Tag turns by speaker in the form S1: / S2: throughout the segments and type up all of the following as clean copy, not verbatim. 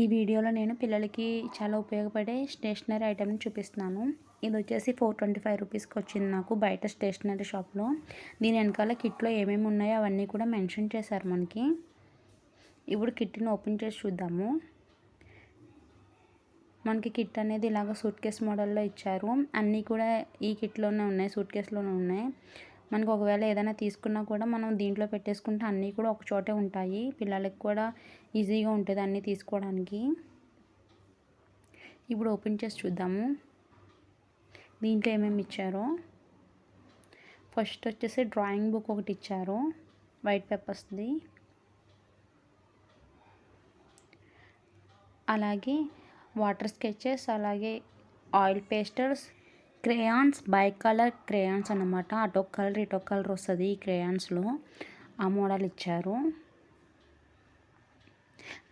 S1: ఈ వీడియోలో నేను పిల్లలకి చాలా ఉపయోగపడే స్టేషనరీ ఐటెంని చూపిస్తున్నాను. ఇది వచ్చేసి 425 రూపీస్కి వచ్చింది నాకు బయట స్టేషనరీ షాప్లో. దీని వెనకాల కిట్లో ఏమేమి ఉన్నాయో అవన్నీ కూడా మెన్షన్ చేశారు మనకి. ఇప్పుడు కిట్ని ఓపెన్ చేసి చూద్దాము. మనకి కిట్ అనేది ఇలాగ సూట్ కేస్ మోడల్లో ఇచ్చారు. అన్నీ కూడా ఈ కిట్లోనే ఉన్నాయి, సూట్ కేస్లోనే ఉన్నాయి. మనకు ఒకవేళ ఏదైనా తీసుకున్నా కూడా మనం దీంట్లో పెట్టేసుకుంటే అన్నీ కూడా ఒక చోటే ఉంటాయి. పిల్లలకి కూడా ఈజీగా ఉంటుంది అన్నీ తీసుకోవడానికి. ఇప్పుడు ఓపెన్ చేసి చూద్దాము దీంట్లో ఏమేమి ఇచ్చారో. ఫస్ట్ వచ్చేసి డ్రాయింగ్ బుక్ ఒకటి ఇచ్చారు, వైట్ పేపర్స్ది. అలాగే వాటర్ స్కెచెస్, అలాగే oil పేస్టర్స్, crayons, by colour crayons అన్నమాట. అటొక కలర్ ఇటొక కలర్ వస్తుంది ఈ క్రేయాన్స్లో, ఆ మోడల్ ఇచ్చారు.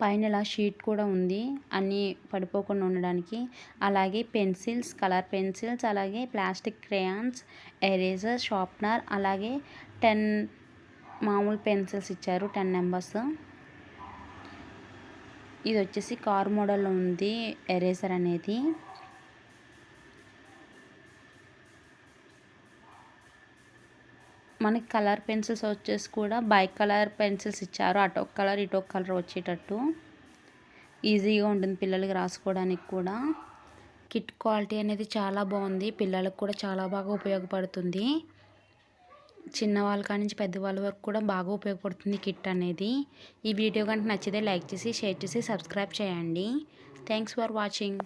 S1: పైన ఇలా షీట్ కూడా ఉంది అన్నీ పడిపోకుండా ఉండడానికి. అలాగే పెన్సిల్స్, కలర్ పెన్సిల్స్, అలాగే ప్లాస్టిక్ క్రేయాన్స్, ఎరేజర్, షార్ప్నర్, అలాగే 10 మామూలు పెన్సిల్స్ ఇచ్చారు, 10 నెంబర్స్. ఇది వచ్చేసి కార్ మోడల్లో ఉంది ఎరేజర్ అనేది. మనకి కలర్ పెన్సిల్స్ వచ్చేసి కూడా బై కలర్ పెన్సిల్స్ ఇచ్చారు, అటొక కలర్ ఇటొక కలర్ వచ్చేటట్టు. ఈజీగా ఉంటుంది పిల్లలకి రాసుకోవడానికి కూడా. కిట్ క్వాలిటీ అనేది చాలా బాగుంది, పిల్లలకు కూడా చాలా బాగా ఉపయోగపడుతుంది. చిన్నవాళ్ళ కాడి నుంచి పెద్దవాళ్ళ వరకు కూడా బాగా ఉపయోగపడుతుంది కిట్ అనేది. ఈ వీడియో కనుక నచ్చితే లైక్ చేసి, షేర్ చేసి, సబ్స్క్రైబ్ చేయండి. Thanks for watching.